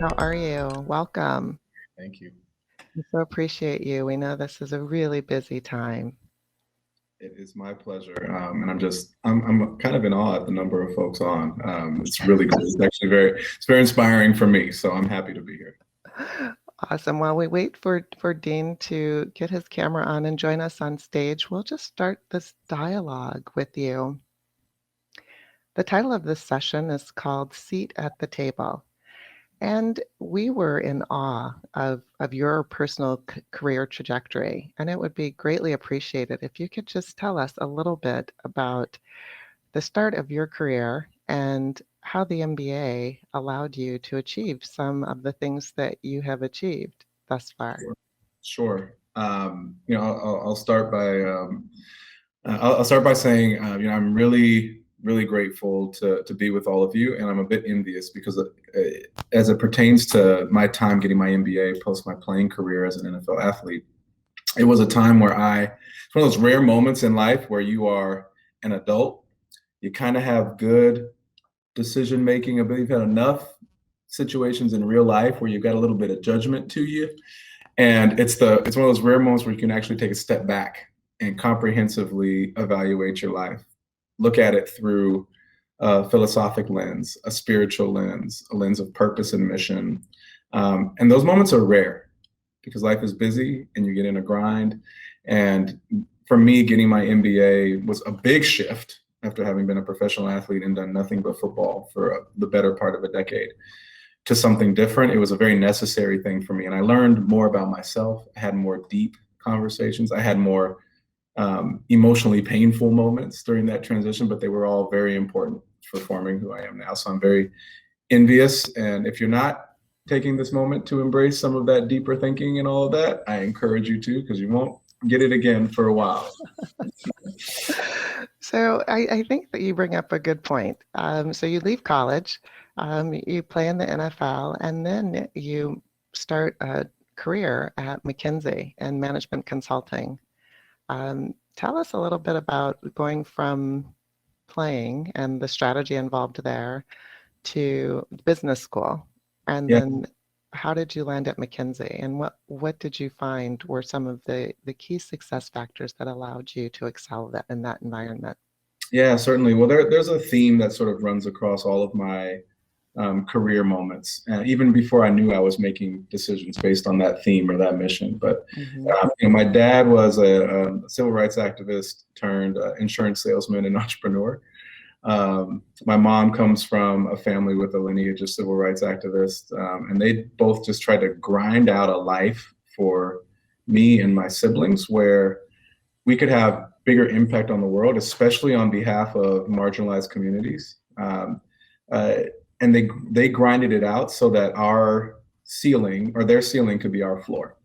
How are you? Welcome. Thank you. We so appreciate you. We know this is a really busy time. It is my pleasure, and I'm kind of in awe at the number of folks on. It's really cool. It's actually it's very inspiring for me. So I'm happy to be here. Awesome. While we wait for Dean to get his camera on and join us on stage, we'll just start this dialogue with you. The title of this session is called Seat at the Table. And we were in awe of your personal career trajectory. And it would be greatly appreciated if you could just tell us a little bit about the start of your career and how the MBA allowed you to achieve some of the things that you have achieved thus far. Sure. I'll start by saying, I'm really grateful to be with all of you, and I'm a bit envious because as it pertains to my time getting my MBA post my playing career as an NFL athlete, it was a time where it's one of those rare moments in life where you are an adult, you kind of have good decision making ability, you've had enough situations in real life where you've got a little bit of judgment to you, and it's one of those rare moments where you can actually take a step back and comprehensively evaluate your life. Look at it through a philosophic lens, a spiritual lens, a lens of purpose and mission. And those moments are rare because life is busy and you get in a grind. And for me, getting my MBA was a big shift after having been a professional athlete and done nothing but football for the better part of a decade to something different. It was a very necessary thing for me. And I learned more about myself. I had more deep conversations. I had more emotionally painful moments during that transition, but they were all very important for forming who I am now. So I'm very envious. And if you're not taking this moment to embrace some of that deeper thinking and all of that, I encourage you to, because you won't get it again for a while. So I think that you bring up a good point. So you leave college, you play in the NFL, and then you start a career at McKinsey in management consulting. Tell us a little bit about going from playing and the strategy involved there to business school. And then how did you land at McKinsey? And what did you find were some of the key success factors that allowed you to excel in that environment? Yeah, certainly. Well, there's a theme that sort of runs across all of my career moments, even before I knew I was making decisions based on that theme or that mission. But my dad was a civil rights activist turned insurance salesman and entrepreneur. My mom comes from a family with a lineage of civil rights activists, and they both just tried to grind out a life for me and my siblings where we could have bigger impact on the world, especially on behalf of marginalized communities. And they grinded it out so that our ceiling or their ceiling could be our floor.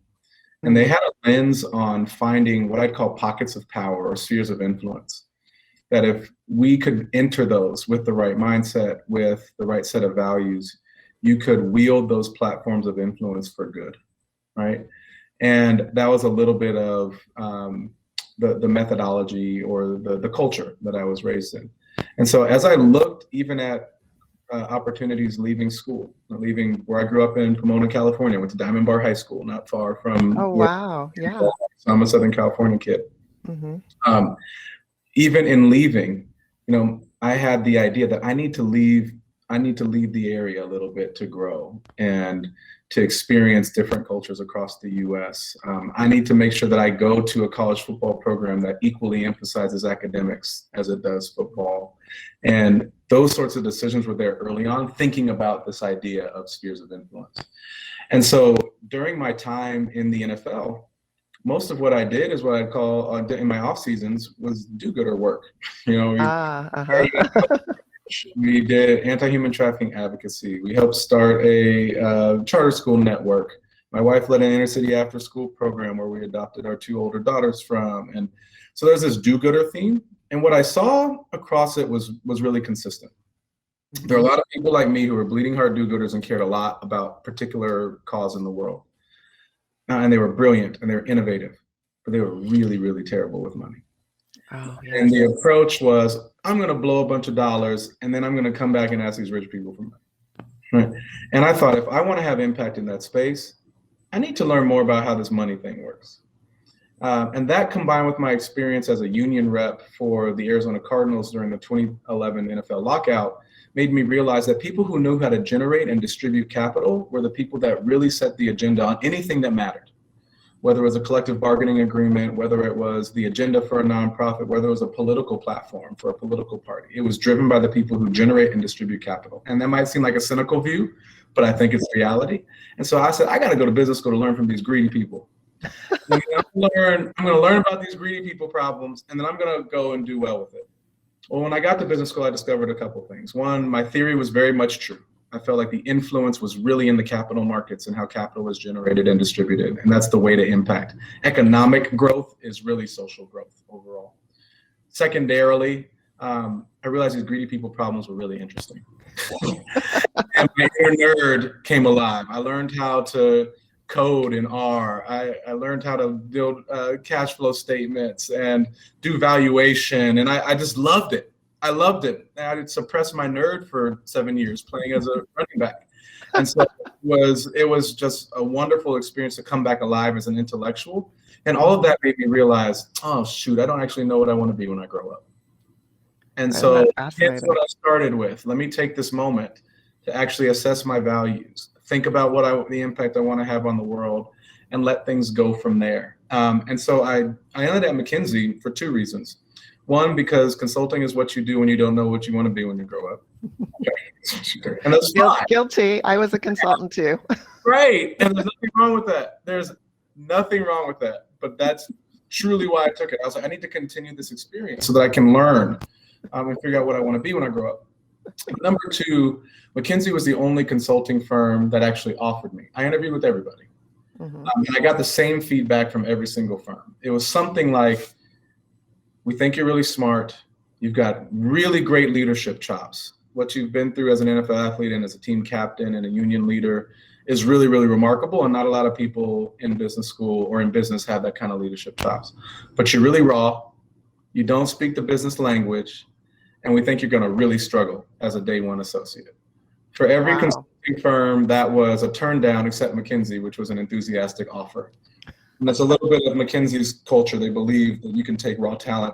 And they had a lens on finding what I'd call pockets of power or spheres of influence, that if we could enter those with the right mindset, with the right set of values, you could wield those platforms of influence for good, right? And that was a little bit of the methodology or the culture that I was raised in. And so as I looked even at opportunities leaving school, leaving where I grew up in Pomona, California, went to Diamond Bar High School, not far from. Oh, wow. Yeah. So I'm a Southern California kid. Even in leaving, I had the idea that I need to leave the area a little bit to grow and to experience different cultures across the US. I need to make sure that I go to a college football program that equally emphasizes academics as it does football. And those sorts of decisions were there early on, thinking about this idea of spheres of influence. And so during my time in the NFL, most of what I did is what I'd call in my off seasons was do-gooder work. We did anti-human trafficking advocacy. We helped start a charter school network. My wife led an inner city after school program where we adopted our 2 older daughters from. And so there's this do-gooder theme. And what I saw across it was really consistent. There are a lot of people like me who were bleeding heart do-gooders and cared a lot about particular cause in the world. And they were brilliant and they were innovative, but they were really, really terrible with money. Oh, yes. And the approach was, I'm going to blow a bunch of dollars and then I'm going to come back and ask these rich people for money. Right. And I thought, if I want to have impact in that space, I need to learn more about how this money thing works. And that, combined with my experience as a union rep for the Arizona Cardinals during the 2011 NFL lockout, made me realize that people who knew how to generate and distribute capital were the people that really set the agenda on anything that mattered. Whether it was a collective bargaining agreement, whether it was the agenda for a nonprofit, whether it was a political platform for a political party. It was driven by the people who generate and distribute capital. And that might seem like a cynical view, but I think it's reality. And so I said, I got to go to business school to learn from these greedy people. I'm going to learn about these greedy people problems, and then I'm going to go and do well with it. Well, when I got to business school, I discovered a couple of things. One, my theory was very much true. I felt like the influence was really in the capital markets and how capital is generated and distributed. And that's the way to impact. Economic growth is really social growth overall. Secondarily, I realized these greedy people problems were really interesting. And my inner nerd came alive. I learned how to code in R. I learned how to build cash flow statements and do valuation. And I just loved it. I loved it. I had suppressed my nerd for 7 years playing as a running back. And so it was just a wonderful experience to come back alive as an intellectual. And all of that made me realize, oh, shoot, I don't actually know what I want to be when I grow up. And so that's what I started with. Let me take this moment to actually assess my values, think about the impact I want to have on the world, and let things go from there. And so I ended at McKinsey for 2 reasons. One, because consulting is what you do when you don't know what you want to be when you grow up. And that's guilty. I was a consultant too. Great. And there's nothing wrong with that. There's nothing wrong with that. But that's truly why I took it. I was like, I need to continue this experience so that I can learn and figure out what I want to be when I grow up. Number 2, McKinsey was the only consulting firm that actually offered me. I interviewed with everybody. And I got the same feedback from every single firm. It was something like, we think you're really smart. You've got really great leadership chops. What you've been through as an NFL athlete and as a team captain and a union leader is really, really remarkable. And not a lot of people in business school or in business have that kind of leadership chops. But you're really raw. You don't speak the business language. And we think you're going to really struggle as a day one associate. For every consulting firm, that was a turn down, except McKinsey, which was an enthusiastic offer. And that's a little bit of McKinsey's culture. They believe that you can take raw talent,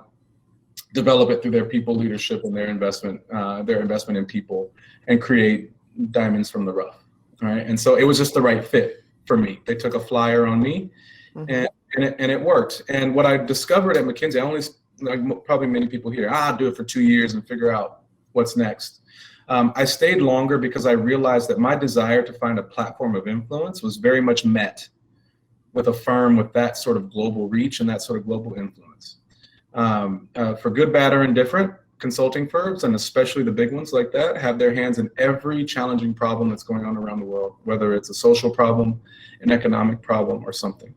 develop it through their people leadership and their investment in people, and create diamonds from the rough. All right. And so it was just the right fit for me. They took a flyer on me, and it worked. And what I discovered at McKinsey, like probably many people here, I'll do it for 2 years and figure out what's next. I stayed longer because I realized that my desire to find a platform of influence was very much met with a firm with that sort of global reach and that sort of global influence. For good, bad, or indifferent, consulting firms, and especially the big ones like that, have their hands in every challenging problem that's going on around the world, whether it's a social problem, an economic problem, or something.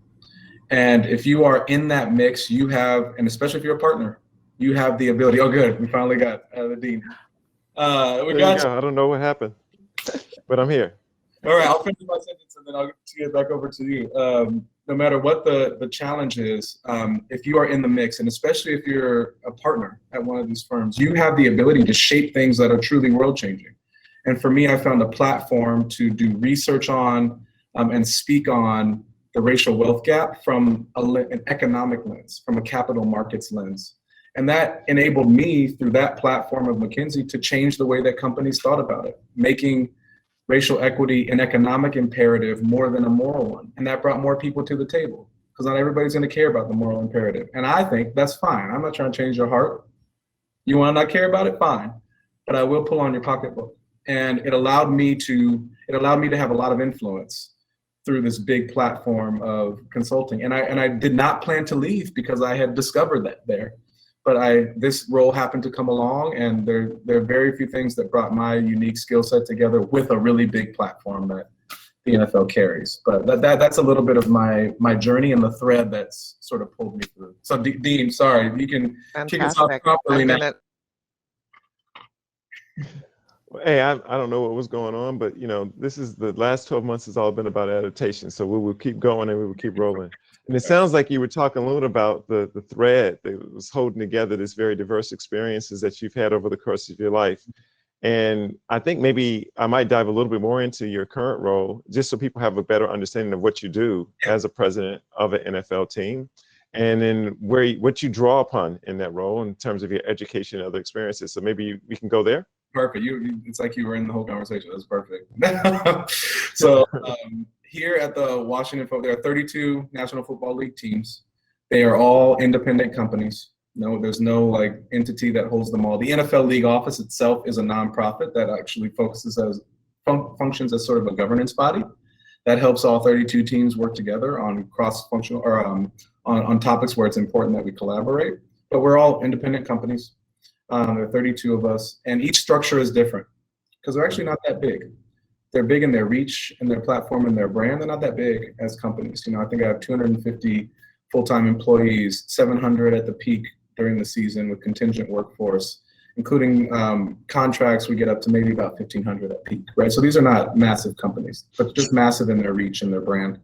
And if you are in that mix, you have, and especially if you're a partner, you have the ability. Oh, good. We finally got the dean. We got you. I don't know what happened, but I'm here. All right, I'll finish my sentence and then I'll get back over to you. No matter what the challenge is, if you are in the mix, and especially if you're a partner at one of these firms, you have the ability to shape things that are truly world-changing. And for me, I found a platform to do research on and speak on the racial wealth gap from an economic lens, from a capital markets lens. And that enabled me, through that platform of McKinsey, to change the way that companies thought about it, making racial equity an economic imperative more than a moral one. And that brought more people to the table, because not everybody's going to care about the moral imperative. And I think that's fine. I'm not trying to change your heart. You want to not care about it? Fine. But I will pull on your pocketbook. And it allowed me to have a lot of influence through this big platform of consulting. And I did not plan to leave because I had discovered that there. But this role happened to come along, and there are very few things that brought my unique skill set together with a really big platform that the NFL carries. But that's a little bit of my journey and the thread that's sort of pulled me through. So Dean, sorry, you can kick us off properly now. Hey, I don't know what was going on, but this is the last 12 months has all been about adaptation. So we will keep going and we will keep rolling. And it sounds like you were talking a little about the thread that was holding together this very diverse experiences that you've had over the course of your life. And I think maybe I might dive a little bit more into your current role, just so people have a better understanding of what you do as a president of an NFL team, and then what you draw upon in that role in terms of your education and other experiences. So maybe we can go there. Perfect. It's like you were in the whole conversation. That's perfect. So here at the Washington Football, there are 32 National Football League teams. They are all independent companies. No, there's no like entity that holds them all. The NFL league office itself is a nonprofit that actually functions as sort of a governance body that helps all 32 teams work together on cross-functional or on topics where it's important that we collaborate. But we're all independent companies. There are 32 of us, and each structure is different because they're actually not that big. They're big in their reach and their platform and their brand. They're not that big as companies. I think I have 250 full-time employees, 700 at the peak during the season with contingent workforce, including contracts. We get up to maybe about 1,500 at peak, right? So these are not massive companies, but just massive in their reach and their brand.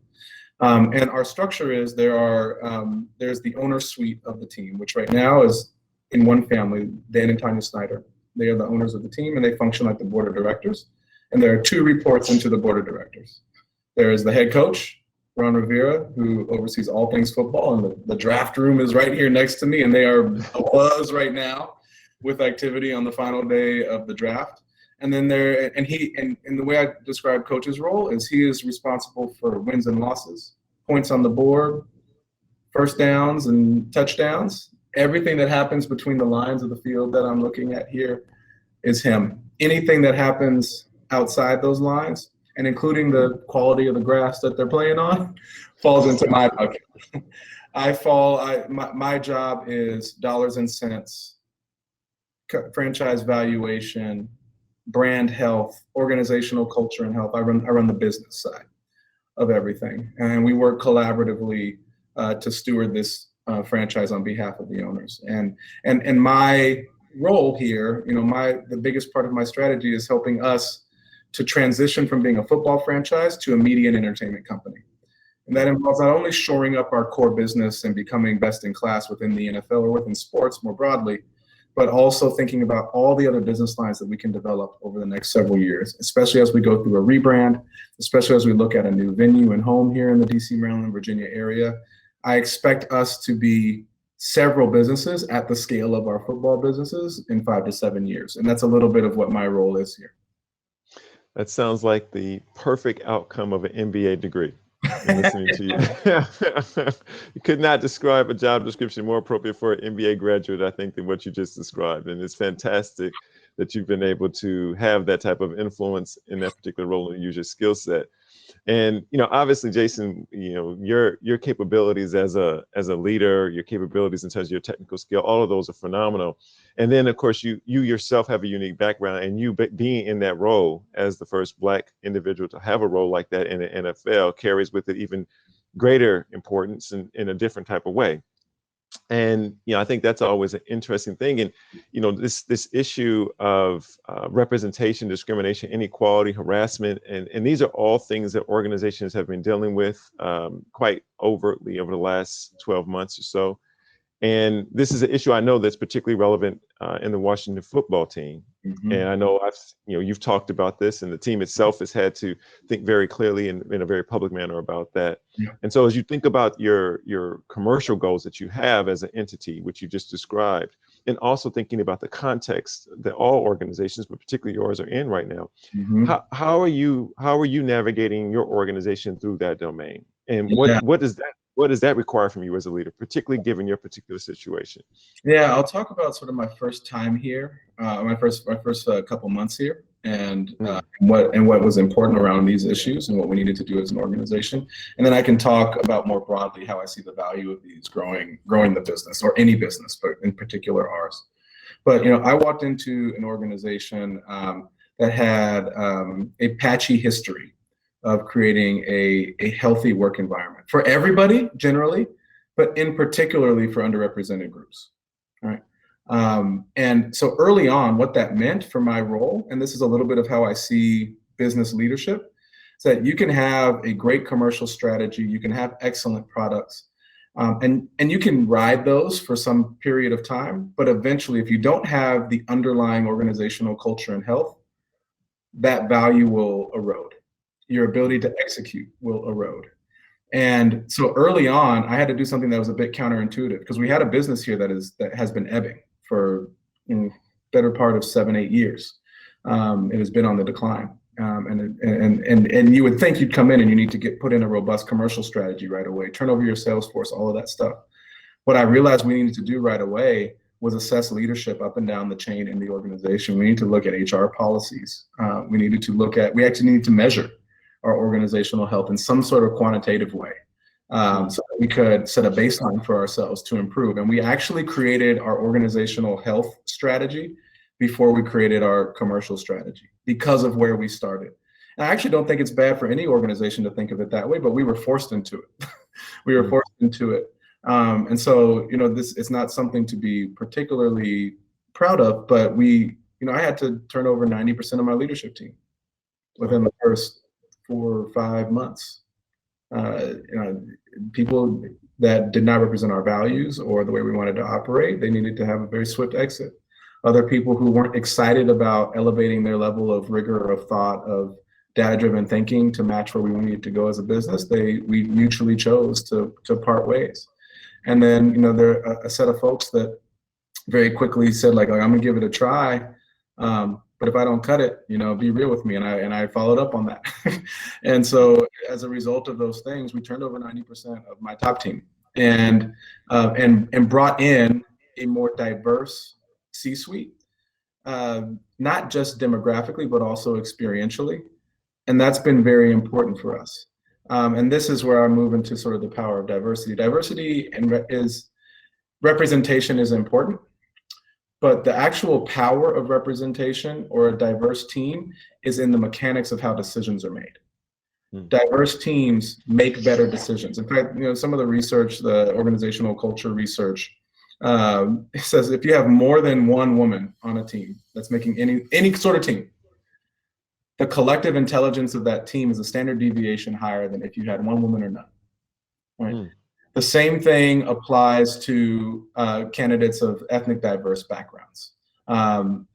And our structure is there's the owner suite of the team, which right now is in one family, Dan and Tanya Snyder. They are the owners of the team, and they function like the board of directors. And there are 2 reports into the board of directors. There is the head coach, Ron Rivera, who oversees all things football, and the draft room is right here next to me, and they are abuzz right now with activity on the final day of the draft. And then and the way I describe coach's role is he is responsible for wins and losses, points on the board, first downs and touchdowns. Everything that happens between the lines of the field that I'm looking at here is him. Anything that happens outside those lines, and including the quality of the grass that they're playing on, falls into my bucket. My job is dollars and cents, franchise valuation, brand health, organizational culture and health. I run the business side of everything, and we work collaboratively to steward this franchise on behalf of the owners. And my role here, the biggest part of my strategy is helping us to transition from being a football franchise to a media and entertainment company. And that involves not only shoring up our core business and becoming best in class within the NFL or within sports more broadly, but also thinking about all the other business lines that we can develop over the next several years, especially as we go through a rebrand, especially as we look at a new venue and home here in the DC, Maryland, Virginia area. I expect us to be several businesses at the scale of our football businesses in 5 to 7 years. And that's a little bit of what my role is here. That sounds like the perfect outcome of an MBA degree. Listening to you. You could not describe a job description more appropriate for an MBA graduate, I think, than what you just described. And it's fantastic that you've been able to have that type of influence in that particular role and use your skill set. And, obviously, Jason, your capabilities as a leader, your capabilities in terms of your technical skill, all of those are phenomenal. And then, of course, you yourself have a unique background, and you being in that role as the first Black individual to have a role like that in the NFL carries with it even greater importance in a different type of way. And, I think that's always an interesting thing. And, this issue of representation, discrimination, inequality, harassment, and these are all things that organizations have been dealing with quite overtly over the last 12 months or so. And this is an issue I know that's particularly relevant in the Washington football team. Mm-hmm. And I know you've talked about this, and the team itself has had to think very clearly in a very public manner about that. Yeah. And so as you think about your commercial goals that you have as an entity, which you just described, and also thinking about the context that all organizations, but particularly yours, are in right now, mm-hmm. how are you navigating your organization through that domain? And what does that require from you as a leader, particularly given your particular situation? Yeah, I'll talk about sort of my first time here, my first couple months here, and what was important around these issues and what we needed to do as an organization. And then I can talk about more broadly how I see the value of these growing the business, or any business, but in particular ours. But I walked into an organization that had a patchy history of creating a healthy work environment for everybody generally, but in particularly for underrepresented groups, right? And so early on, what that meant for my role, and this is a little bit of how I see business leadership, is that you can have a great commercial strategy, you can have excellent products, And you can ride those for some period of time, but eventually, if you don't have the underlying organizational culture and health, that value will erode. Your ability to execute will erode. And so early on, I had to do something that was a bit counterintuitive, because we had a business here that has been ebbing for better part of 7-8 years. It has been on the decline. And you would think you'd come in and you need to put in a robust commercial strategy right away, turn over your sales force, all of that stuff. What I realized we needed to do right away was assess leadership up and down the chain in the organization. We need to look at HR policies. We actually need to measure our organizational health in some sort of quantitative way, so that we could set a baseline for ourselves to improve. And we actually created our organizational health strategy before we created our commercial strategy, because of where we started. And I actually don't think it's bad for any organization to think of it that way, but we were forced into it. We were forced into it. And so, this is not something to be particularly proud of, but I had to turn over 90% of my leadership team within the first 4 or 5 months. People that did not represent our values or the way we wanted to operate, they needed to have a very swift exit. Other people who weren't excited about elevating their level of rigor of thought, of data-driven thinking to match where we needed to go as a business, we mutually chose to part ways. And then, there are a set of folks that very quickly said, like, I'm gonna give it a try. But if I don't cut it, be real with me. And I followed up on that. And so as a result of those things, we turned over 90% of my top team and brought in a more diverse C-suite, not just demographically, but also experientially. And that's been very important for us. And this is where I move into sort of the power of diversity. Diversity representation is important. But the actual power of representation or a diverse team is in the mechanics of how decisions are made. Diverse teams make better decisions. In fact, some of the research, the organizational culture research, says if you have more than one woman on a team that's making any sort of team, the collective intelligence of that team is a standard deviation higher than if you had one woman or none. Right? The same thing applies to candidates of ethnic diverse backgrounds. And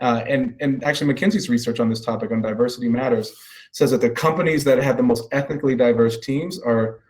actually McKinsey's research on this topic on diversity matters says that the companies that have the most ethnically diverse teams are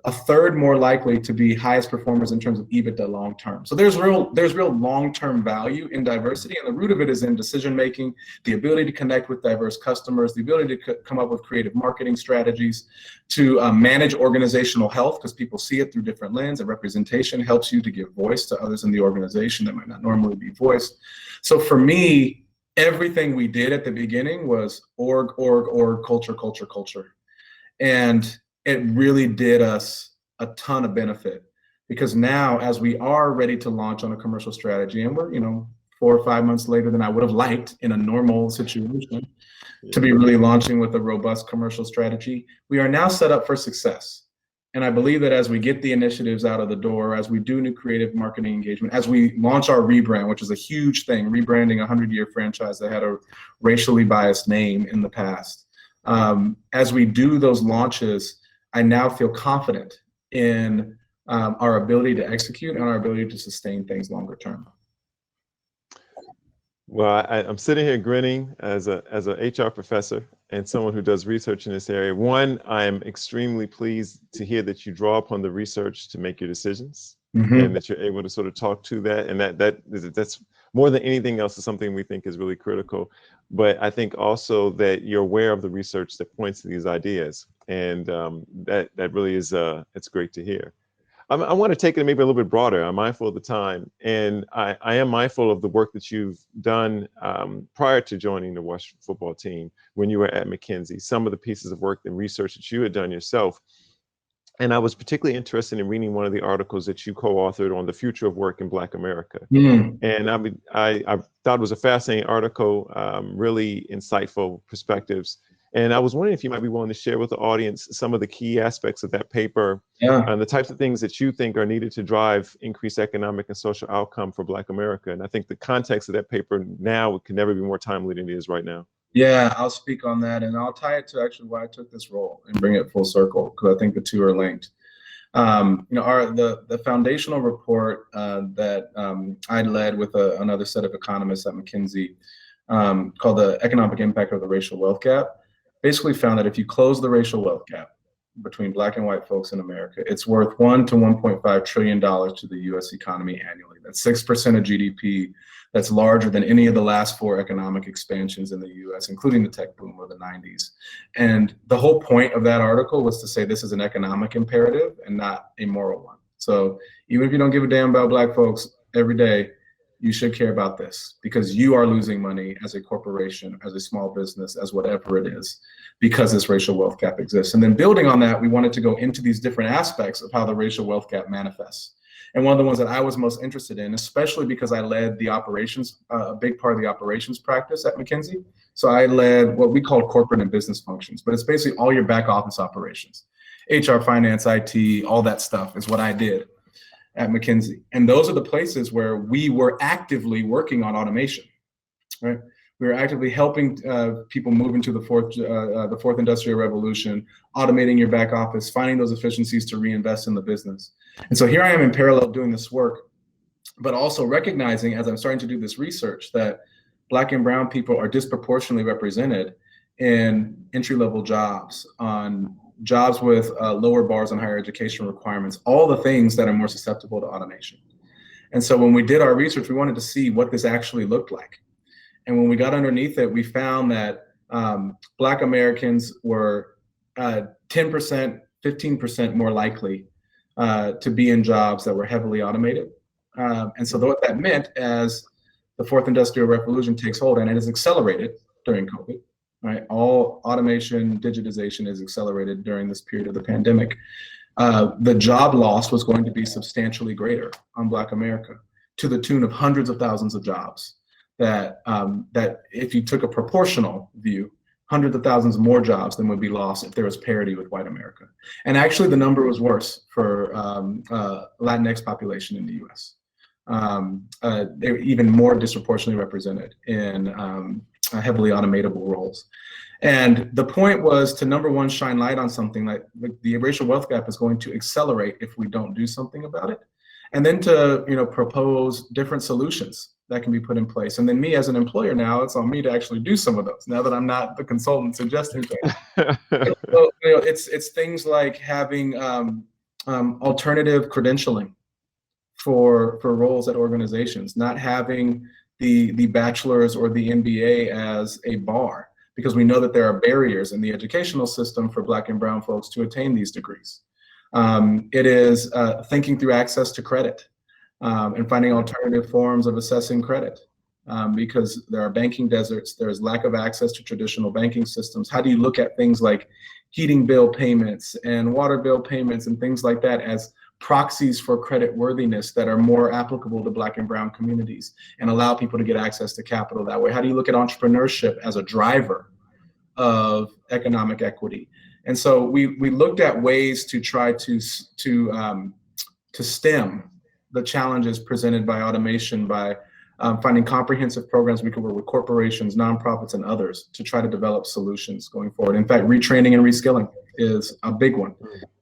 a third more likely to be highest performers in terms of EBITDA long-term. So there's real long-term value in diversity, and the root of it is in decision-making, the ability to connect with diverse customers, the ability to come up with creative marketing strategies, to manage organizational health, because people see it through different lenses, and representation helps you to give voice to others in the organization that might not normally be voiced. So for me, everything we did at the beginning was org, culture. And it really did us a ton of benefit, because now as we are ready to launch on a commercial strategy, and we're 4 or 5 months later than I would have liked in a normal situation to be really launching with a robust commercial strategy, we are now set up for success. And I believe that as we get the initiatives out of the door, as we do new creative marketing engagement, as we launch our rebrand, which is a huge thing, rebranding a 100-year franchise that had a racially biased name in the past. As we do those launches, I now feel confident in our ability to execute and our ability to sustain things longer term. Well, I'm sitting here grinning as a HR professor and someone who does research in this area. One, I am extremely pleased to hear that you draw upon the research to make your decisions, and that you're able to sort of talk to that. And that's more than anything else is something we think is really critical. But I think also that you're aware of the research that points to these ideas, and that really is it's great to hear. I want to take it maybe a little bit broader. I'm mindful of the time, and I am mindful of the work that you've done prior to joining the Washington football team when you were at McKinsey, some of the pieces of work and research that you had done yourself. And I was particularly interested in reading one of the articles that you co-authored on the future of work in Black America. And I thought it was a fascinating article, really insightful perspectives. And I was wondering if you might be willing to share with the audience some of the key aspects of that paper and the types of things that you think are needed to drive increased economic and social outcome for Black America. And I think the context of that paper now can never be more timely than it is right now. Yeah, I'll speak on that, and I'll tie it to actually why I took this role and bring it full circle, because I think the two are linked. The foundational report that I led with another set of economists at McKinsey, called the Economic Impact of the Racial Wealth Gap, basically found that if you close the racial wealth gap between Black and white folks in America, it's worth $1 to $1.5 trillion to the U.S. economy annually. That's 6% of GDP. That's larger than any of the last 4 economic expansions in the U.S., including the tech boom of the 90s. And the whole point of that article was to say this is an economic imperative and not a moral one. So even if you don't give a damn about Black folks every day, you should care about this, because you are losing money as a corporation, as a small business, as whatever it is, because this racial wealth gap exists. And then building on that, we wanted to go into these different aspects of how the racial wealth gap manifests. And one of the ones that I was most interested in, especially because I led the operations, a big part of the operations practice at McKinsey. So I led what we call corporate and business functions, but it's basically all your back office operations. HR, finance, IT, all that stuff is what I did at McKinsey. And those are the places where we were actively working on automation, right? We were actively helping people move into the fourth industrial revolution, automating your back office, finding those efficiencies to reinvest in the business. And so here I am in parallel doing this work, but also recognizing, as I'm starting to do this research, that Black and brown people are disproportionately represented in entry-level jobs, on jobs with lower bars on higher education requirements, all the things that are more susceptible to automation. And so when we did our research, we wanted to see what this actually looked like. And when we got underneath it, we found that Black Americans were 10%, 15% more likely to be in jobs that were heavily automated. And so what that meant, as the fourth industrial revolution takes hold, and it is accelerated during COVID, right? All automation, digitization is accelerated during this period of the pandemic. The job loss was going to be substantially greater on Black America, to the tune of hundreds of thousands of jobs. That if you took a proportional view, hundreds of thousands more jobs than would be lost if there was parity with white America. And actually the number was worse for Latinx population in the US. They were even more disproportionately represented in heavily automatable roles. And the point was to, number one, shine light on something like the racial wealth gap is going to accelerate if we don't do something about it. And then to, propose different solutions that can be put in place. And then me as an employer now, it's on me to actually do some of those, now that I'm not the consultant suggesting things. So, it's things like having alternative credentialing for roles at organizations, not having the bachelor's or the MBA as a bar, because we know that there are barriers in the educational system for Black and brown folks to attain these degrees. It is thinking through access to credit and finding alternative forms of assessing credit, because there are banking deserts, there's lack of access to traditional banking systems. How do you look at things like heating bill payments and water bill payments and things like that as proxies for credit worthiness that are more applicable to Black and brown communities and allow people to get access to capital that way? How do you look at entrepreneurship as a driver of economic equity? And so we looked at ways to try to stem the challenges presented by automation by finding comprehensive programs we could work with corporations, nonprofits, and others to try to develop solutions going forward. In fact, retraining and reskilling is a big one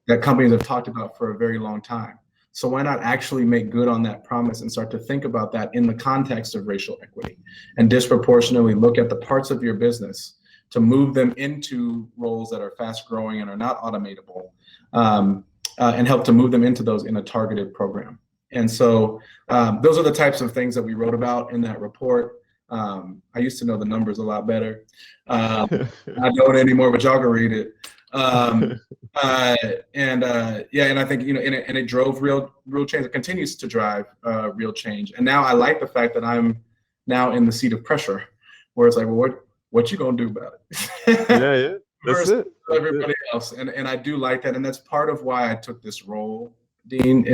that companies have talked about for a very long time. So why not actually make good on that promise and start to think about that in the context of racial equity, and disproportionately look at the parts of your business to move them into roles that are fast growing and are not automatable, and help to move them into those in a targeted program. And so those are the types of things that we wrote about in that report. I used to know the numbers a lot better. I don't anymore, but y'all can read it. And I think, and it drove real change. It continues to drive real change. And now I like the fact that I'm now in the seat of pressure, where it's like, well, what you gonna do about it? Yeah, that's it. Everybody else, and I do like that, and that's part of why I took this role, Dean.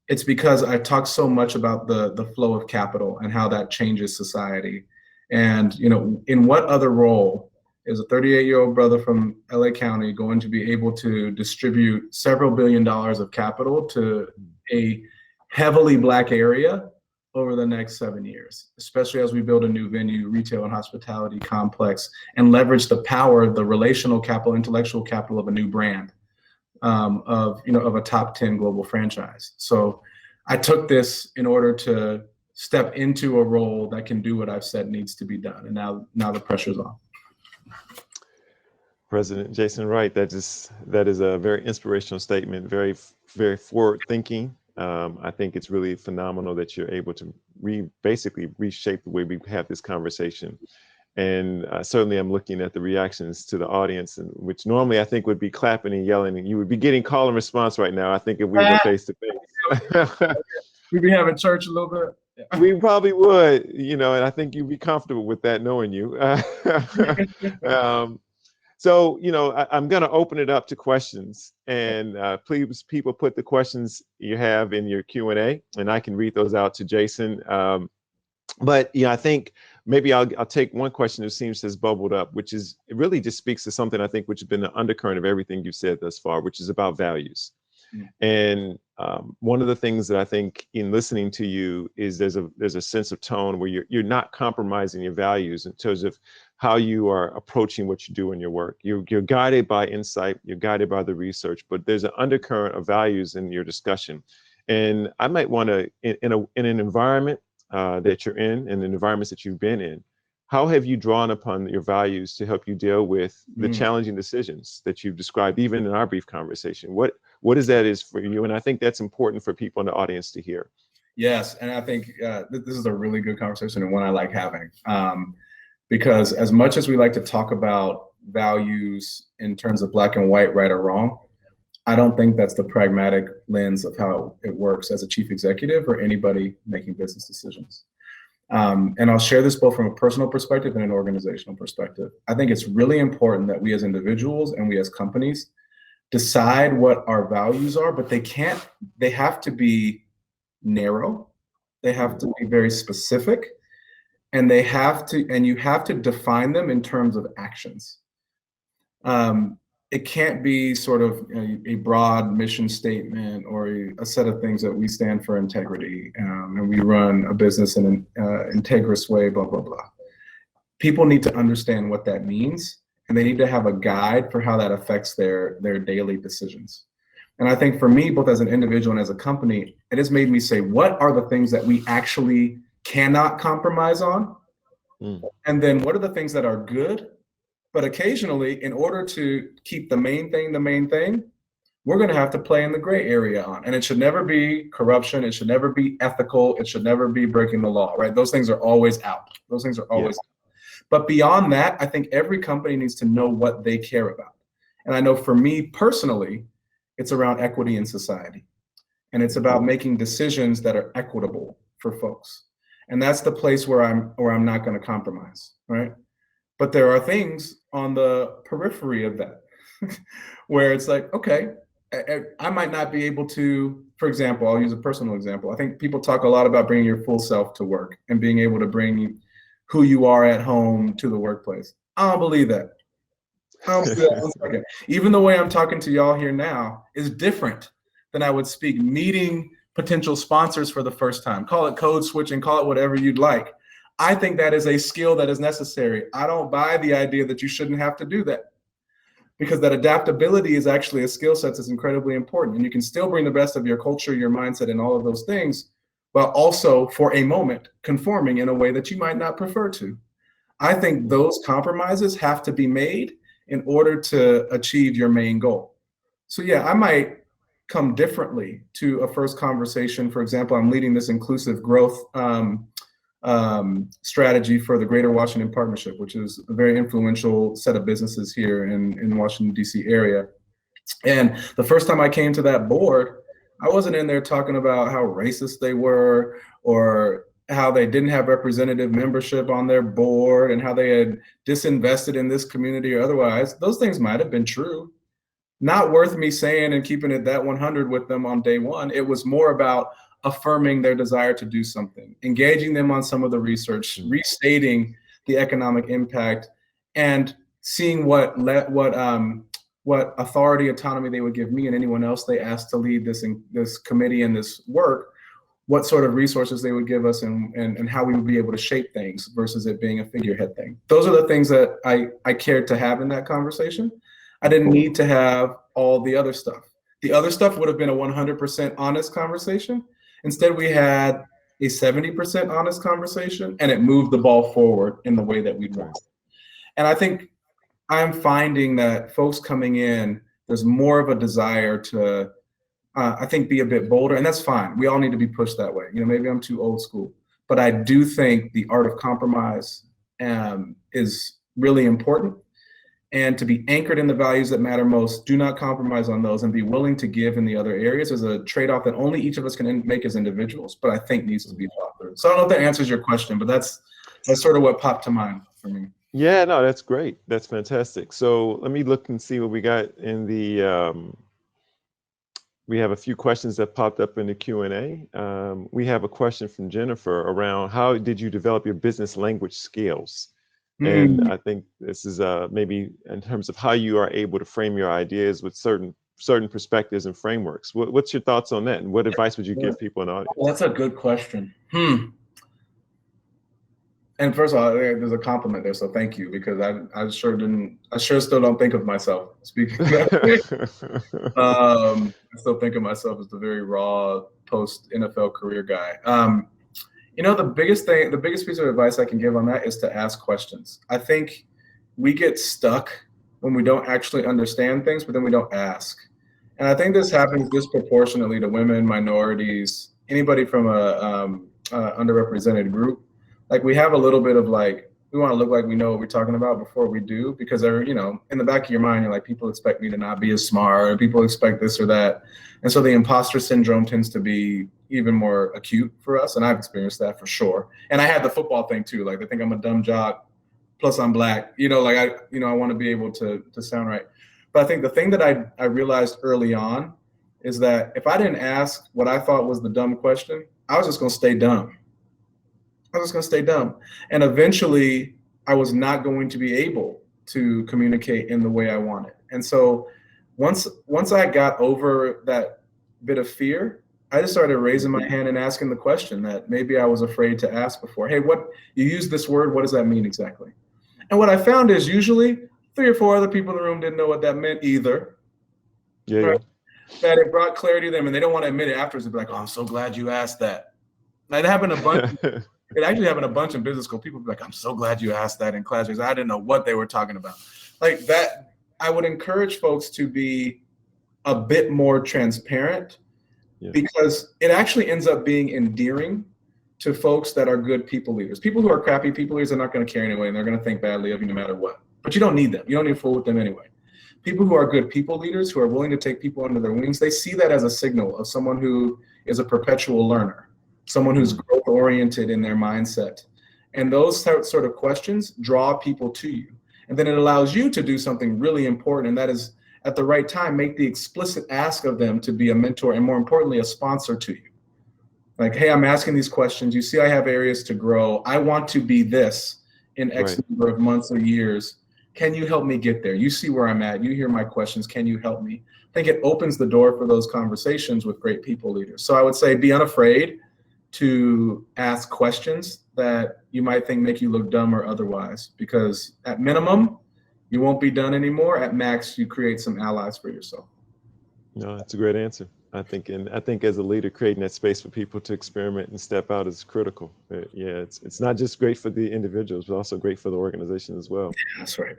It's because I talk so much about the flow of capital and how that changes society. And in what other role is a 38-year-old brother from LA County going to be able to distribute several $1 billion of capital to a heavily Black area over the next 7 years, especially as we build a new venue, retail and hospitality complex, and leverage the power of the relational capital, intellectual capital of a new brand of a top 10 global franchise. So I took this in order to step into a role that can do what I've said needs to be done. And now the pressure's on. President Jason Wright, that is a very inspirational statement, very, very forward thinking. I think it's really phenomenal that you're able to basically reshape the way we have this conversation. And certainly I'm looking at the reactions to the audience, which normally I think would be clapping and yelling, and you would be getting call and response right now, I think, if we were face to face. We'd be having church a little bit. Yeah. We probably would, and I think you'd be comfortable with that, knowing you. So, I'm going to open it up to questions, and please, people, put the questions you have in your Q&A, and I can read those out to Jason. But I think maybe I'll take one question that seems to has bubbled up, which is, it really just speaks to something I think which has been the undercurrent of everything you've said thus far, which is about values. And one of the things that I think in listening to you is there's a sense of tone where you're not compromising your values in terms of how you are approaching what you do in your work. You're guided by insight, you're guided by the research, but there's an undercurrent of values in your discussion. And I might want to, in an environment that you're in, and the environments that you've been in, how have you drawn upon your values to help you deal with the challenging decisions that you've described, even in our brief conversation? What is for you? And I think that's important for people in the audience to hear. Yes, and I think this is a really good conversation, and one I like having, because as much as we like to talk about values in terms of black and white, right or wrong, I don't think that's the pragmatic lens of how it works as a chief executive or anybody making business decisions. And I'll share this both from a personal perspective and an organizational perspective. I think it's really important that we as individuals and we as companies decide what our values are, but they have to be narrow. They have to be very specific, and you have to define them in terms of actions. It can't be sort of a broad mission statement or a set of things that we stand for integrity, and we run a business in an integrous way, blah, blah, blah. People need to understand what that means, and they need to have a guide for how that affects their daily decisions. And I think for me, both as an individual and as a company, it has made me say, what are the things that we actually cannot compromise on? And then what are the things that are good? But occasionally, in order to keep the main thing, we're going to have to play in the gray area on. And it should never be corruption. It should never be ethical. It should never be breaking the law, right? Those things are always out. Those things are always out. But beyond that, I think every company needs to know what they care about. And I know for me personally, it's around equity in society. And it's about making decisions that are equitable for folks. And that's the place where I'm not going to compromise, right? But there are things on the periphery of that where it's like, okay, I might not be able to, for example, I'll use a personal example. I think people talk a lot about bringing your full self to work and being able to bring who you are at home to the workplace. I don't believe that. Even the way I'm talking to y'all here now is different than I would speak meeting potential sponsors for the first time. Call it code switching, call it whatever you'd like. I think that is a skill that is necessary. I don't buy the idea that you shouldn't have to do that, because that adaptability is actually a skill set that's incredibly important. And you can still bring the best of your culture, your mindset, and all of those things, but also for a moment conforming in a way that you might not prefer to. I think those compromises have to be made in order to achieve your main goal. So yeah, I might come differently to a first conversation. For example, I'm leading this inclusive growth strategy for the Greater Washington Partnership, which is a very influential set of businesses here in Washington, D.C. area. And the first time I came to that board, I wasn't in there talking about how racist they were or how they didn't have representative membership on their board and how they had disinvested in this community or otherwise. Those things might have been true. Not worth me saying and keeping it that 100 with them on day one. It was more about affirming their desire to do something, engaging them on some of the research, restating the economic impact, and seeing what authority, autonomy they would give me and anyone else they asked to lead this committee and this work, what sort of resources they would give us and how we would be able to shape things versus it being a figurehead thing. Those are the things that I cared to have in that conversation. I didn't need to have all the other stuff. The other stuff would have been a 100% honest conversation. Instead, we had a 70% honest conversation, and it moved the ball forward in the way that we'd want. And I think I'm finding that folks coming in, there's more of a desire to, I think, be a bit bolder, and that's fine. We all need to be pushed that way. Maybe I'm too old school, but I do think the art of compromise is really important. And to be anchored in the values that matter most, do not compromise on those, and be willing to give in the other areas is a trade-off that only each of us can make as individuals, but I think needs to be thought through. So I don't know if that answers your question, but that's sort of what popped to mind for me. Yeah, no, that's great. That's fantastic. So let me look and see what we got in the, we have a few questions that popped up in the Q&A. We have a question from Jennifer around how did you develop your business language skills? And I think this is maybe in terms of how you are able to frame your ideas with certain perspectives and frameworks. What's your thoughts on that? And what advice would you give people in the audience? Well, that's a good question. And first of all, there's a compliment there, so thank you, because I sure still don't think of myself speaking that way. I still think of myself as the very raw post NFL career guy. The biggest piece of advice I can give on that is to ask questions. I think we get stuck when we don't actually understand things, but then we don't ask. And I think this happens disproportionately to women, minorities, anybody from a underrepresented group. Like, we have a little bit of we want to look like we know what we're talking about before we do, because in the back of your mind, you're like, people expect me to not be as smart, or people expect this or that. And so the imposter syndrome tends to be even more acute for us. And I've experienced that for sure. And I had the football thing too. Like, they think I'm a dumb jock, plus I'm Black, I want to be able to sound right. But I think the thing that I realized early on is that if I didn't ask what I thought was the dumb question, I was just going to stay dumb. And eventually I was not going to be able to communicate in the way I wanted. And so once I got over that bit of fear, I just started raising my hand and asking the question that maybe I was afraid to ask before. Hey, you use this word, what does that mean exactly? And what I found is usually 3 or 4 other people in the room didn't know what that meant either. Yeah. Right? That it brought clarity to them, and they don't want to admit it afterwards. They'd be like, oh, I'm so glad you asked that. Like, it happened a bunch. It actually happened a bunch in business school. People be like, I'm so glad you asked that in class, because I didn't know what they were talking about. Like that, I would encourage folks to be a bit more transparent, because it actually ends up being endearing to folks that are good people leaders. People who are crappy people leaders are not going to care anyway, and they're going to think badly of you no matter what. But you don't need them. You don't need to fool with them anyway. People who are good people leaders, who are willing to take people under their wings, they see that as a signal of someone who is a perpetual learner, someone who's growth-oriented in their mindset. And those sort of questions draw people to you. And then it allows you to do something really important, and that is, at the right time, make the explicit ask of them to be a mentor, and more importantly, a sponsor to you. Like, hey, I'm asking these questions. You see I have areas to grow. I want to be this in X number of months or years. Can you help me get there? You see where I'm at. You hear my questions. Can you help me? I think it opens the door for those conversations with great people leaders. So I would say be unafraid to ask questions that you might think make you look dumb or otherwise, because at minimum, you won't be done anymore. At max, you create some allies for yourself. No, that's a great answer. I think as a leader, creating that space for people to experiment and step out is critical. Yeah, it's not just great for the individuals, but also great for the organization as well. Yeah, that's right.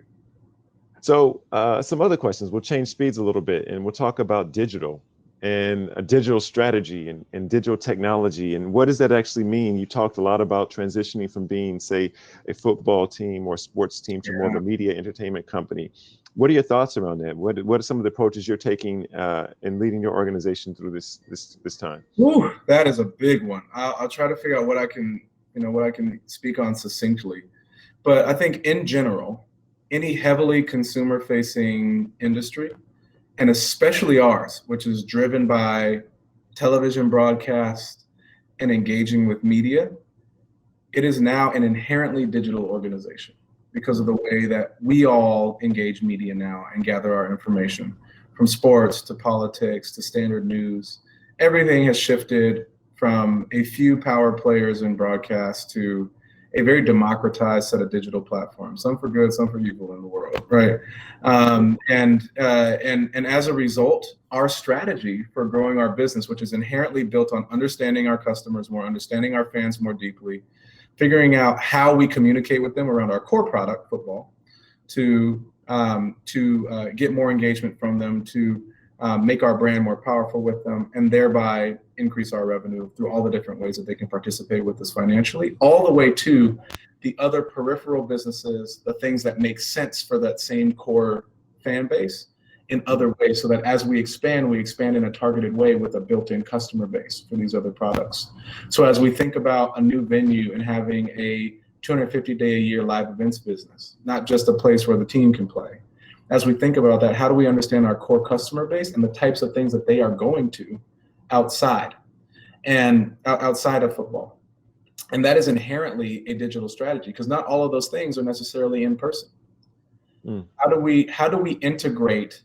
So some other questions. We'll change speeds a little bit, and we'll talk about digital and a digital strategy and digital technology. And what does that actually mean? You talked a lot about transitioning from being, say, a football team or sports team to more of a media entertainment company. What are your thoughts around that? What are some of the approaches you're taking in leading your organization through this time? Ooh, that is a big one. I'll try to figure out what I can speak on succinctly. But I think in general, any heavily consumer-facing industry, and especially ours, which is driven by television broadcast and engaging with media, it is now an inherently digital organization because of the way that we all engage media now and gather our information, from sports to politics to standard news. Everything has shifted from a few power players in broadcast to a very democratized set of digital platforms, some for good, some for evil in the world, right? And as a result, our strategy for growing our business, which is inherently built on understanding our customers more, understanding our fans more deeply, figuring out how we communicate with them around our core product, football, to get more engagement from them, to make our brand more powerful with them, and thereby increase our revenue through all the different ways that they can participate with us financially, all the way to the other peripheral businesses, the things that make sense for that same core fan base in other ways, so that as we expand in a targeted way with a built-in customer base for these other products. So as we think about a new venue and having a 250-day-a-year live events business, not just a place where the team can play. As we think about that, how do we understand our core customer base and the types of things that they are going to outside of football? And that is inherently a digital strategy, because not all of those things are necessarily in person. How do we integrate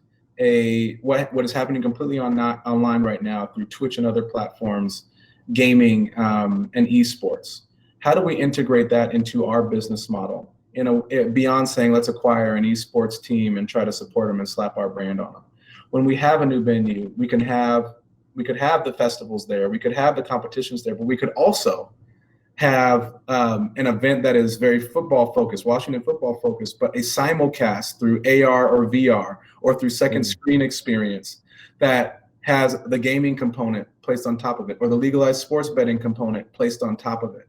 what is happening completely online right now through Twitch and other platforms, gaming and esports? How do we integrate that into our business model? Beyond saying, let's acquire an esports team and try to support them and slap our brand on them. When we have a new venue, we could have the festivals there, we could have the competitions there, but we could also have an event that is very football focused, Washington football focused, but a simulcast through AR or VR or through second screen experience that has the gaming component placed on top of it, or the legalized sports betting component placed on top of it.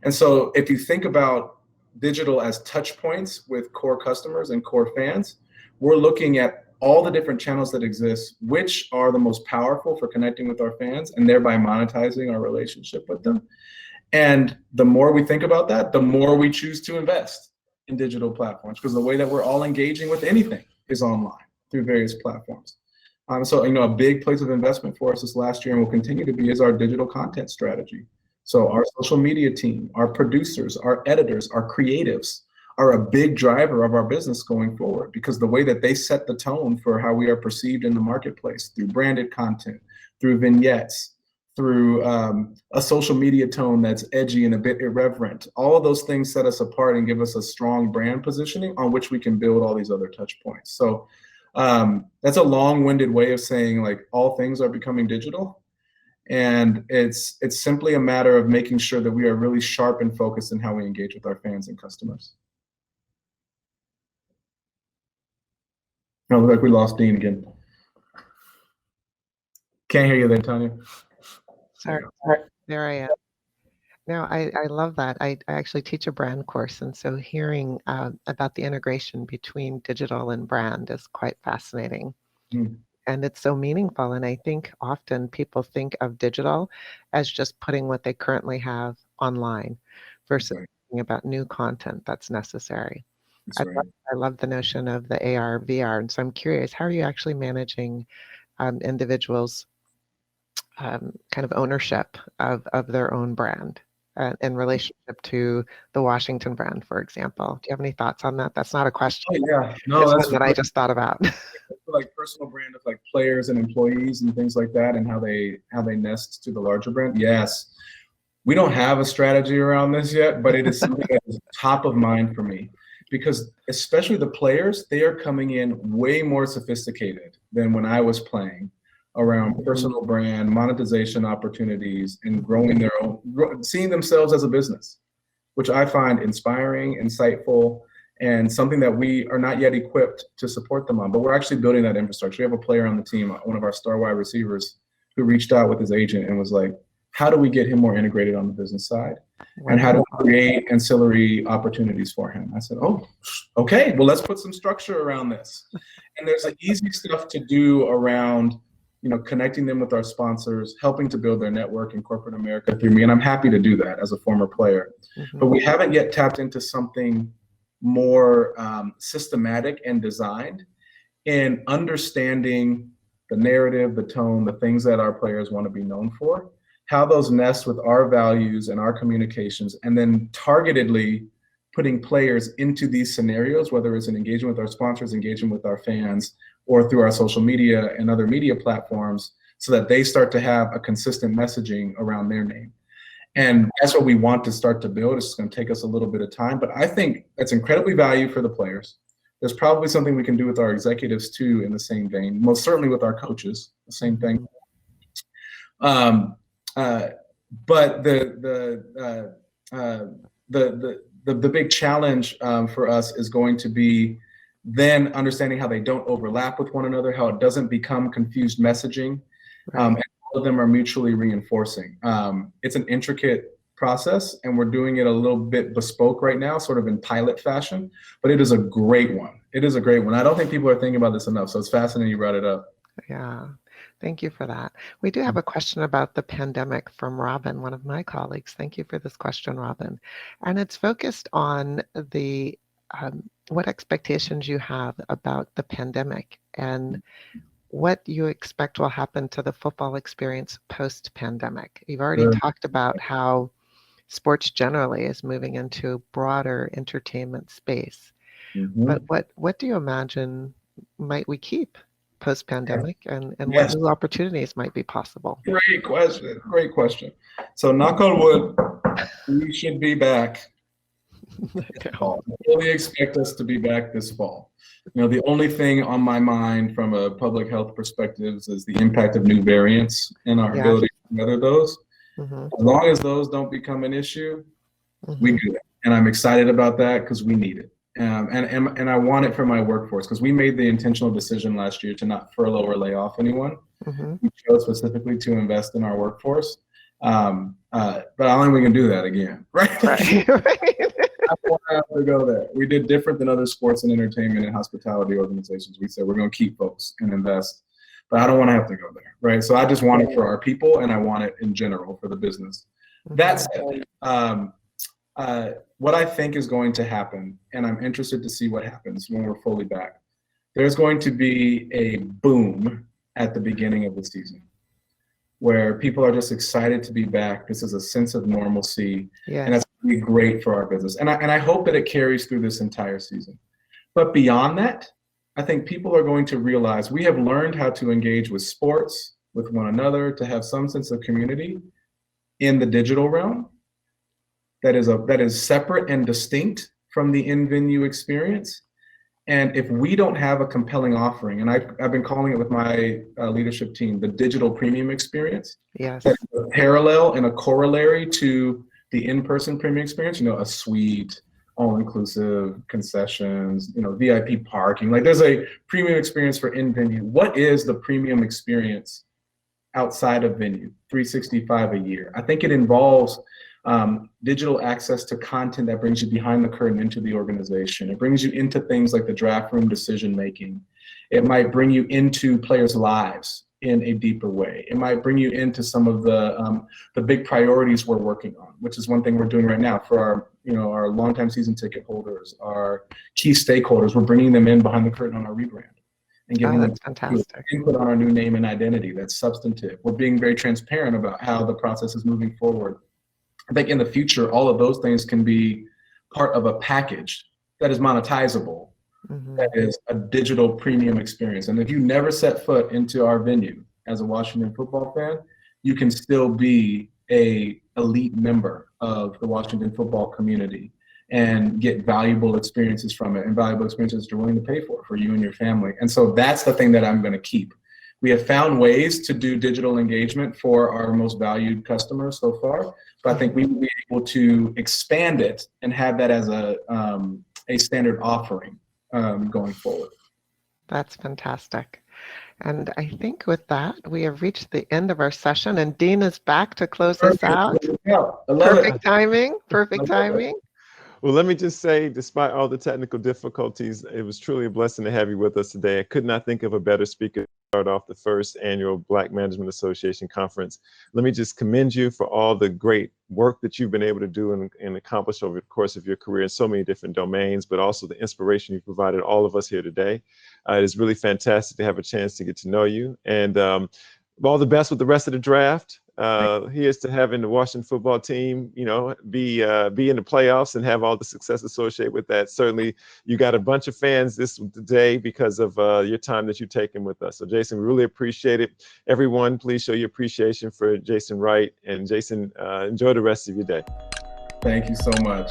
And so if you think about digital as touch points with core customers and core fans, we're looking at all the different channels that exist, which are the most powerful for connecting with our fans and thereby monetizing our relationship with them. And the more we think about that, the more we choose to invest in digital platforms, because the way that we're all engaging with anything is online through various platforms. So a big place of investment for us this last year, and will continue to be, is our digital content strategy. So our social media team, our producers, our editors, our creatives are a big driver of our business going forward, because the way that they set the tone for how we are perceived in the marketplace through branded content, through vignettes, through a social media tone that's edgy and a bit irreverent. All of those things set us apart and give us a strong brand positioning on which we can build all these other touch points. So that's a long-winded way of saying, like, all things are becoming digital. And it's simply a matter of making sure that we are really sharp and focused in how we engage with our fans and customers. No, look like we lost Dean again. Can't hear you there, Tanya. Sorry, there I am. No, I love that. I actually teach a brand course, and so hearing about the integration between digital and brand is quite fascinating. And it's so meaningful. And I think often people think of digital as just putting what they currently have online versus thinking about new content that's necessary. I love the notion of the AR, VR. And so I'm curious, how are you actually managing individuals' kind of ownership of their own brand in relationship to the Washington brand, for example? Do you have any thoughts on that? That's not a question. Oh, yeah. No, it's that's one that I just thought about. Like personal brand of like players and employees and things like that, and how they nest to the larger brand. Yes, we don't have a strategy around this yet, but it is something that is top of mind for me, because especially the players, they are coming in way more sophisticated than when I was playing around personal brand, monetization opportunities, and growing their own, seeing themselves as a business, which I find inspiring, insightful, and something that we are not yet equipped to support them on. But we're actually building that infrastructure. We have a player on the team, one of our star wide receivers, who reached out with his agent and was like, how do we get him more integrated on the business side? And how do we create ancillary opportunities for him? I said, oh, okay, well, let's put some structure around this. And there's like easy stuff to do around, connecting them with our sponsors, helping to build their network in corporate America through me. And I'm happy to do that as a former player. But we haven't yet tapped into something more systematic and designed in understanding the narrative, the tone, the things that our players want to be known for, how those nest with our values and our communications, and then targetedly putting players into these scenarios, whether it's an engagement with our sponsors, engagement with our fans, or through our social media and other media platforms, so that they start to have a consistent messaging around their name. And that's what we want to start to build. It's going to take us a little bit of time, but I think that's incredibly valuable for the players. There's probably something we can do with our executives too, in the same vein. Most certainly with our coaches, the same thing. But the big challenge for us is going to be then understanding how they don't overlap with one another, how it doesn't become confused messaging, and all of them are mutually reinforcing. It's an intricate process, and we're doing it a little bit bespoke right now, sort of in pilot fashion, but it is a great one. It is a great one. I don't think people are thinking about this enough, so it's fascinating you brought it up. Yeah. Thank you for that. We do have a question about the pandemic from Robin, one of my colleagues. Thank you for this question, Robin. And it's focused on the what expectations you have about the pandemic and what you expect will happen to the football experience post-pandemic. You've already talked about how sports generally is moving into broader entertainment space. But what do you imagine might we keep post-pandemic, and what new opportunities might be possible? Great question. So knock on wood, we should be back. I fully expect us to be back this fall. The only thing on my mind from a public health perspective is the impact of new variants and our ability to weather those. As long as those don't become an issue, we do that. And I'm excited about that because we need it. And I want it for my workforce, because we made the intentional decision last year to not furlough or lay off anyone. We chose specifically to invest in our workforce. But I don't think we can do that again, right? I don't want to have to go there. We did different than other sports and entertainment and hospitality organizations. We said we're going to keep folks and invest, but I don't want to have to go there, right? So I just want it for our people, and I want it in general for the business. That said, what I think is going to happen, and I'm interested to see what happens when we're fully back, there's going to be a boom at the beginning of the season where people are just excited to be back. This is a sense of normalcy, and that's really great for our business. And I hope that it carries through this entire season. But beyond that, I think people are going to realize we have learned how to engage with sports, with one another, to have some sense of community in the digital realm that is separate and distinct from the in-venue experience. And if we don't have a compelling offering, and I've been calling it with my leadership team, the digital premium experience, that's a parallel and a corollary to the in-person premium experience, a suite, all-inclusive, concessions, VIP parking. Like, there's a premium experience for in-venue. What is the premium experience outside of venue? 365 a year. I think it involves digital access to content that brings you behind the curtain into the organization. It brings you into things like the draft room decision making. It might bring you into players' lives in a deeper way. It might bring you into some of the big priorities we're working on, which is one thing we're doing right now for our longtime season ticket holders, our key stakeholders. We're bringing them in behind the curtain on our rebrand and giving them input on our new name and identity that's substantive. We're being very transparent about how the process is moving forward. I think in the future, all of those things can be part of a package that is monetizable, that is a digital premium experience. And if you never set foot into our venue as a Washington football fan, you can still be an elite member of the Washington football community and get valuable experiences from it, and valuable experiences you're willing to pay for you and your family. And so that's the thing that I'm going to keep. We have found ways to do digital engagement for our most valued customers so far, but I think we will be able to expand it and have that as a standard offering going forward. That's fantastic. And I think with that, we have reached the end of our session, and Dean is back to close us out. Perfect timing. Well, let me just say, despite all the technical difficulties, it was truly a blessing to have you with us today. I could not think of a better speaker to start off the first annual Black Management Association conference. Let me just commend you for all the great work that you've been able to do and accomplish over the course of your career in so many different domains, but also the inspiration you provided all of us here today. It is really fantastic to have a chance to get to know you, and all the best with the rest of the draft. Here's to having the Washington football team, be in the playoffs and have all the success associated with that. Certainly, you got a bunch of fans this day because of your time that you've taken with us. So, Jason, we really appreciate it. Everyone, please show your appreciation for Jason Wright. And Jason, enjoy the rest of your day. Thank you so much.